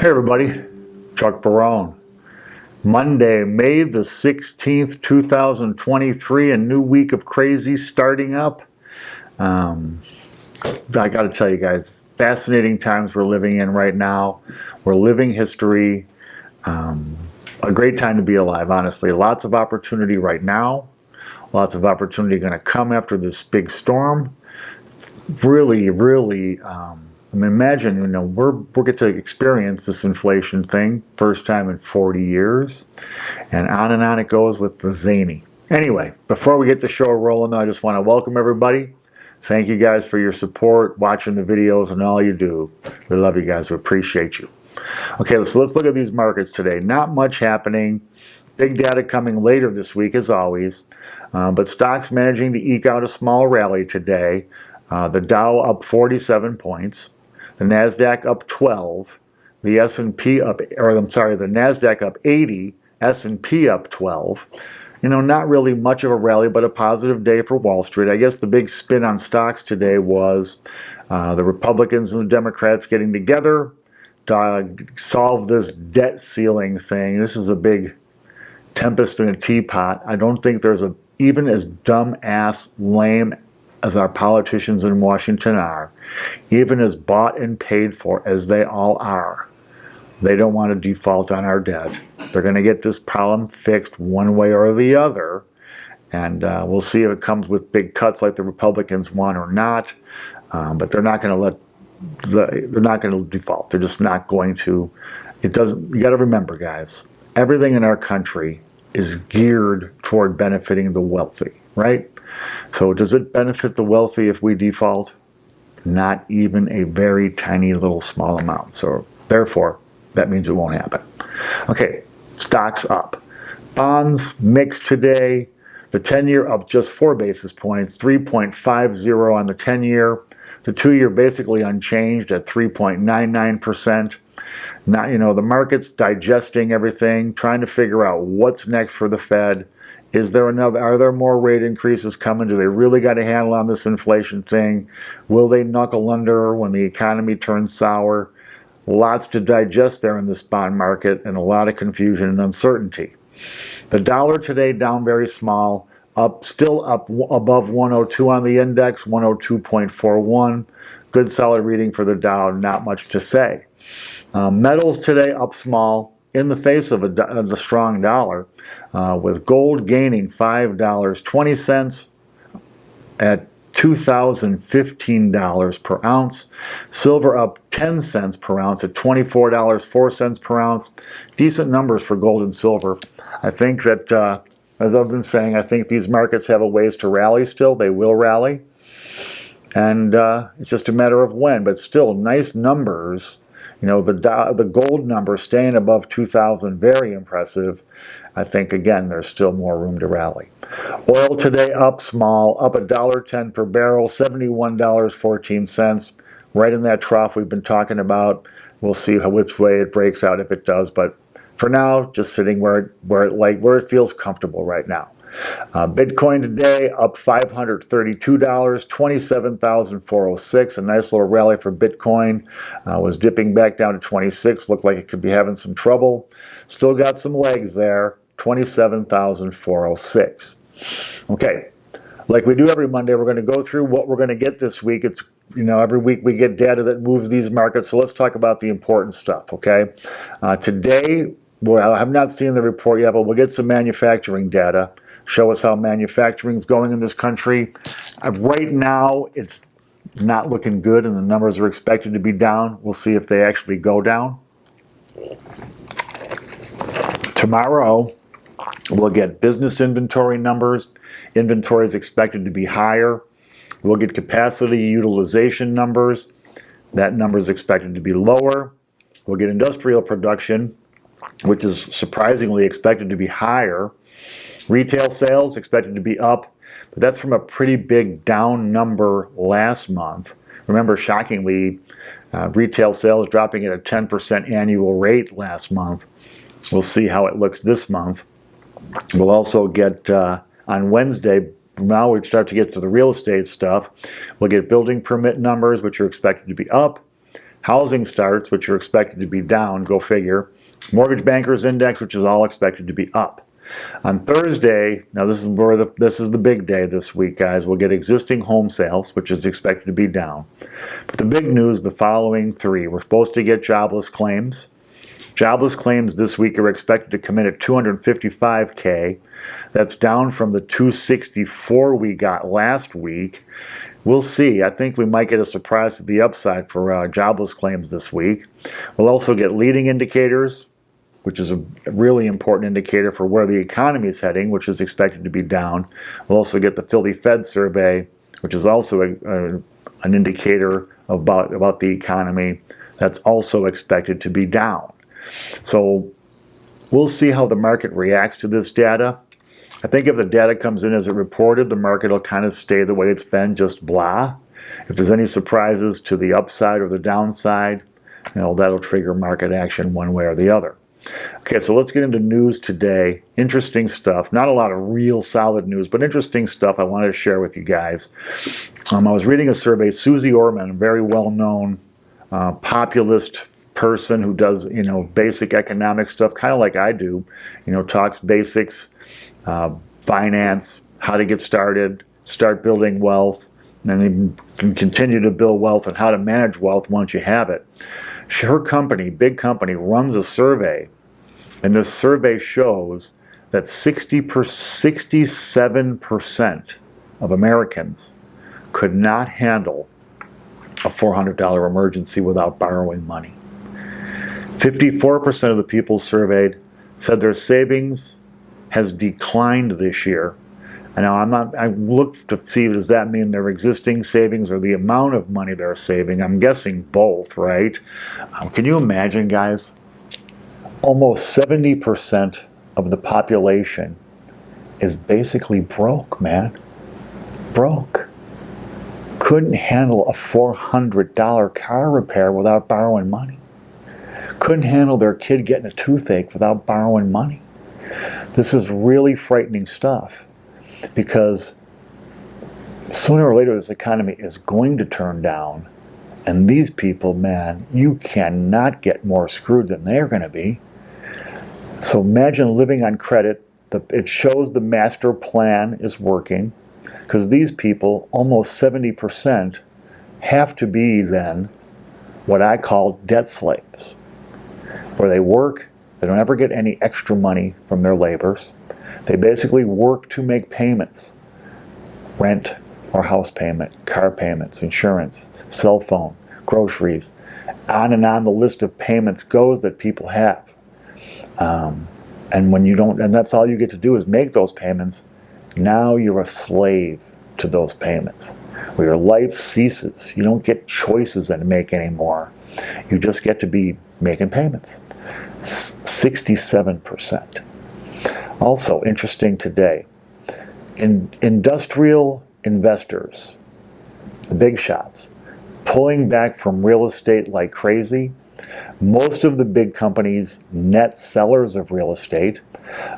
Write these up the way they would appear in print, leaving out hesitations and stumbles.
Hey everybody, Chuck Barone. Monday, May the 16th, 2023, a new week of crazy starting up. I got to tell you guys, fascinating times we're living in right now. We're living history. A great time to be alive, honestly. Lots of opportunity right now. Lots of opportunity going to come after this big storm. Really, imagine, we're going to experience this inflation thing first time in 40 years, and on it goes with the zany. Anyway, before we get the show rolling, though, I just want to welcome everybody. Thank you guys for your support, watching the videos, and all you do. We love you guys. We appreciate you. Okay, so let's look at these markets today. Not much happening. Big data coming later this week, as always, but stocks managing to eke out a small rally today. The Dow up 47 points. The Nasdaq up 12, the S&P up, the Nasdaq up 80, S&P up 12. Not really much of a rally, but a positive day for Wall Street. I guess the big spin on stocks today was the Republicans and the Democrats getting together to solve this debt ceiling thing. This is a big tempest in a teapot. I don't think there's even as dumb-ass, lame as our politicians in Washington are, even as bought and paid for as they all are, they don't want to default on our debt. They're going to get this problem fixed one way or the other, and we'll see if it comes with big cuts like the Republicans want or not. But they're not going to they're not going to default. They're just not going to. You got to remember, guys, everything in our country is geared toward benefiting the wealthy, right? So does it benefit the wealthy if we default? Not even a very tiny little small amount. So therefore, that means it won't happen. Okay, stocks up. Bonds mixed today. The 10-year up just 4 basis points, 3.50 on the 10-year. The 2-year basically unchanged at 3.99%. Now, the market's digesting everything, trying to figure out what's next for the Fed. Are there more rate increases coming? Do they really got a handle on this inflation thing? Will they knuckle under when the economy turns sour? Lots to digest there in this bond market, and a lot of confusion and uncertainty. The dollar today down very small, still up above 102 on the index, 102.41. Good solid reading for the Dow, not much to say. Metals today up small in the face of the strong dollar, with gold gaining $5.20 at $2,015 per ounce. Silver up 10 cents per ounce at $24.04 per ounce. Decent numbers for gold and silver. I think that, as I've been saying, I think these markets have a ways to rally still. They will rally. And it's just a matter of when, but still nice numbers. The gold number staying above 2,000, very impressive. I think, again, there's still more room to rally. Oil today up small, up $1.10 per barrel, $71.14, right in that trough we've been talking about. We'll see which way it breaks out if it does, but for now, just sitting where it feels comfortable right now. Bitcoin today up $532, 27,406. A nice little rally for Bitcoin. Was dipping back down to 26. Looked like it could be having some trouble. Still got some legs there. 27,406. Okay, like we do every Monday, we're going to go through what we're going to get this week. It's every week we get data that moves these markets. So let's talk about the important stuff. Okay, today, well, I have not seen the report yet, but we'll get some manufacturing data. Show us how manufacturing is going in this country. Right now, it's not looking good, and the numbers are expected to be down. We'll see if they actually go down. Tomorrow, we'll get business inventory numbers. Inventory is expected to be higher. We'll get capacity utilization numbers. That number is expected to be lower. We'll get industrial production, which is surprisingly expected to be higher. Retail sales expected to be up, but that's from a pretty big down number last month. Remember, shockingly, retail sales dropping at a 10% annual rate last month. We'll see how it looks this month. We'll also get, on Wednesday, now we start to get to the real estate stuff. We'll get building permit numbers, which are expected to be up. Housing starts, which are expected to be down, go figure. Mortgage bankers index, which is all expected to be up. On Thursday, now this is the big day this week, guys. We'll get existing home sales, which is expected to be down. But the big news, the following three. We're supposed to get jobless claims. Jobless claims this week are expected to come in at 255K. That's down from the 264 we got last week. We'll see. I think we might get a surprise to the upside for jobless claims this week. We'll also get leading indicators, which is a really important indicator for where the economy is heading, which is expected to be down. We'll also get the Philly Fed survey, which is also an indicator about the economy. That's also expected to be down. So we'll see how the market reacts to this data. I think if the data comes in as it reported, the market will kind of stay the way it's been, just blah. If there's any surprises to the upside or the downside, that'll trigger market action one way or the other. Okay, so let's get into news today. Interesting stuff. Not a lot of real solid news, but interesting stuff I wanted to share with you guys. I was reading a survey. Susie Orman, a very well-known populist person who does, basic economic stuff, kind of like I do, talks basics, finance, how to get started, start building wealth, and then you can continue to build wealth and how to manage wealth once you have it. Her company, big company, runs a survey, and this survey shows that 67% of Americans could not handle a $400 emergency without borrowing money. 54% of the people surveyed said their savings has declined this year. And now I looked to see, does that mean their existing savings or the amount of money they're saving? I'm guessing both, right? Can you imagine, guys? Almost 70% of the population is basically broke, man. Broke. Couldn't handle a $400 car repair without borrowing money. Couldn't handle their kid getting a toothache without borrowing money. This is really frightening stuff, because sooner or later this economy is going to turn down, and these people, man, you cannot get more screwed than they're going to be. So imagine living on credit. It shows the master plan is working, because these people, almost 70%, have to be then what I call debt slaves, where they work, they don't ever get any extra money from their labors. They basically work to make payments, rent or house payment, car payments, insurance, cell phone, groceries, on and on the list of payments goes that people have. And when you don't, and that's all you get to do is make those payments, now you're a slave to those payments, where your life ceases. You don't get choices to make anymore. You just get to be making payments. 67%. Also interesting today, industrial investors, the big shots, pulling back from real estate like crazy. Most of the big companies, net sellers of real estate.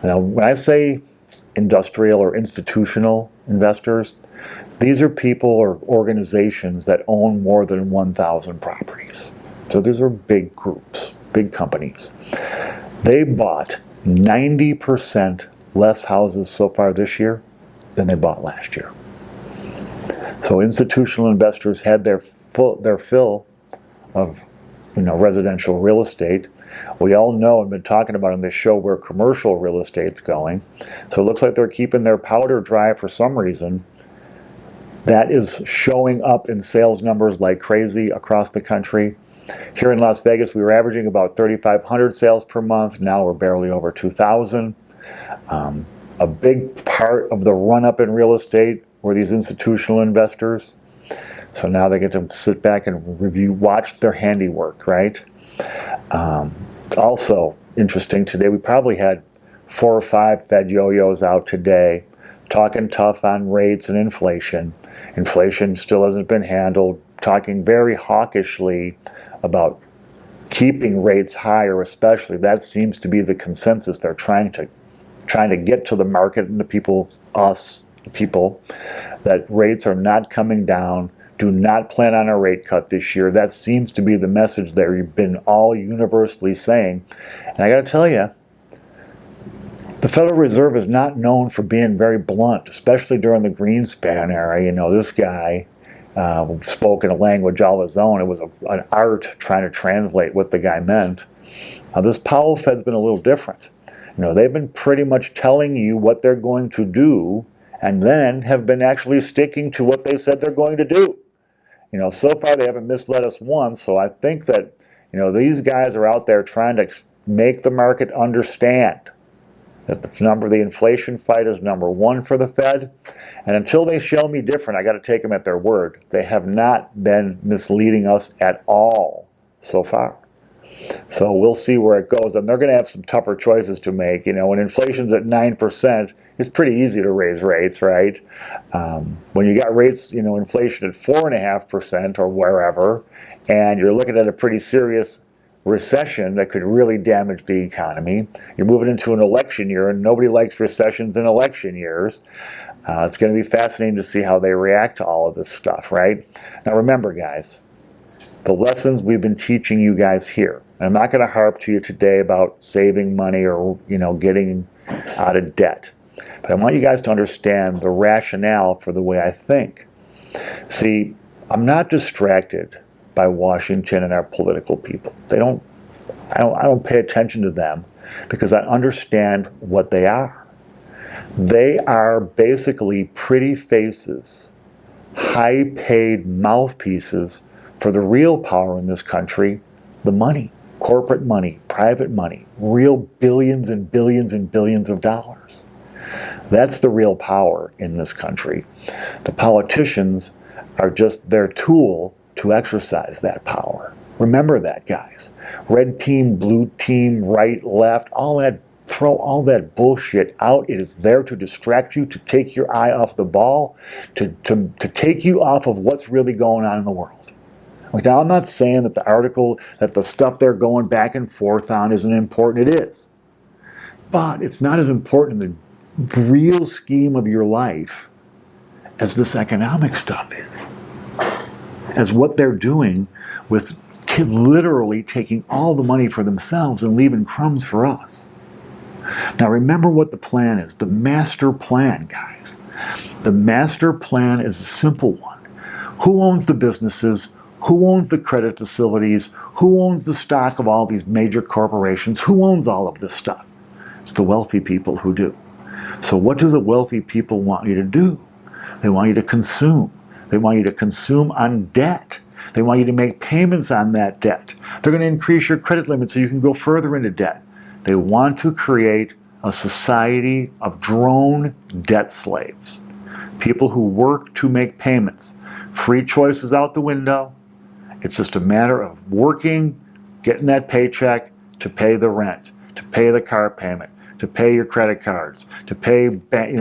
Now, when I say industrial or institutional investors, these are people or organizations that own more than 1,000 properties. So these are big groups, big companies. They bought 90% less houses so far this year than they bought last year. So institutional investors had their fill of residential real estate. We all know and been talking about on this show where commercial real estate's going. So it looks like they're keeping their powder dry for some reason. That is showing up in sales numbers like crazy across the country. Here in Las Vegas, we were averaging about 3,500 sales per month. Now we're barely over 2,000. A big part of the run-up in real estate were these institutional investors. So now they get to sit back and watch their handiwork, right? Also interesting today, we probably had 4 or 5 Fed yo-yos out today talking tough on rates and inflation. Inflation still hasn't been handled, talking very hawkishly about keeping rates higher, especially. That seems to be the consensus. They're trying to get to the market and the people, us, the people, that rates are not coming down do not plan on a rate cut this year. That seems to be the message that we've been all universally saying. And I got to tell you, the Federal Reserve is not known for being very blunt, especially during the Greenspan era. You know, this guy spoke in a language all his own. It was an art trying to translate what the guy meant. This Powell Fed's been a little different. You know, they've been pretty much telling you what they're going to do, and then have been actually sticking to what they said they're going to do. You know, so far they haven't misled us once, so I think that, you know, these guys are out there trying to make the market understand that the inflation fight is number one for the Fed. And until they show me different, I got to take them at their word. They have not been misleading us at all so far. So we'll see where it goes. And they're going to have some tougher choices to make. You know, when inflation's at 9%, it's pretty easy to raise rates, right? When you got rates, you know, inflation at 4.5% or wherever, and you're looking at a pretty serious recession that could really damage the economy. You're moving into an election year, and nobody likes recessions in election years. It's going to be fascinating to see how they react to all of this stuff, right? Now remember, guys, the lessons we've been teaching you guys here. And I'm not going to harp to you today about saving money or, you know, getting out of debt. But I want you guys to understand the rationale for the way I think. See, I'm not distracted by Washington and our political people. I don't pay attention to them because I understand what they are. They are basically pretty faces, high-paid mouthpieces for the real power in this country, the money, corporate money, private money, real billions and billions and billions of dollars. That's the real power in this country. The politicians are just their tool to exercise that power. Remember that, guys. Red team, blue team, right, left, all that, throw all that bullshit out. It is there to distract you, to take your eye off the ball, to take you off of what's really going on in the world. Like, now, I'm not saying that the stuff they're going back and forth on isn't important. It is. But it's not as important in the real scheme of your life as this economic stuff is. As what they're doing with literally taking all the money for themselves and leaving crumbs for us. Now remember what the plan is. The master plan, guys. The master plan is a simple one. Who owns the businesses? Who owns the credit facilities? Who owns the stock of all these major corporations? Who owns all of this stuff? It's the wealthy people who do. So what do the wealthy people want you to do? They want you to consume. They want you to consume on debt. They want you to make payments on that debt. They're going to increase your credit limit so you can go further into debt. They want to create a society of drone debt slaves. People who work to make payments. Free choice is out the window. It's just a matter of working, getting that paycheck to pay the rent, to pay the car payment, to pay your credit cards, to pay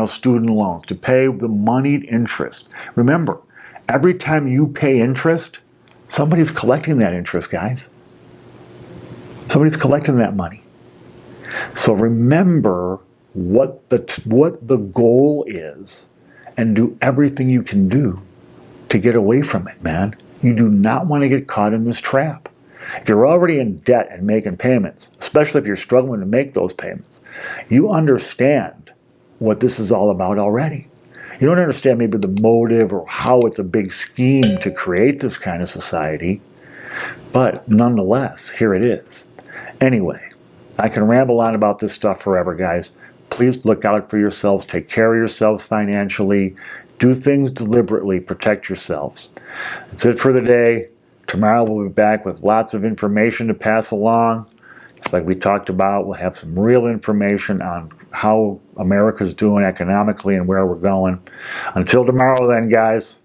student loans, to pay the moneyed interest. Remember, every time you pay interest, somebody's collecting that interest, guys. Somebody's collecting that money. So remember what the goal is and do everything you can do to get away from it, man. You do not want to get caught in this trap. If you're already in debt and making payments, especially if you're struggling to make those payments, you understand what this is all about already. You don't understand maybe the motive or how it's a big scheme to create this kind of society, but nonetheless, here it is. Anyway, I can ramble on about this stuff forever, guys. Please look out for yourselves. Take care of yourselves financially. Do things deliberately. Protect yourselves. That's it for the day. Tomorrow we'll be back with lots of information to pass along. Just like we talked about, we'll have some real information on how America's doing economically and where we're going. Until tomorrow then, guys,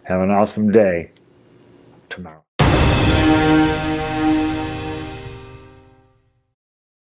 have an awesome day tomorrow.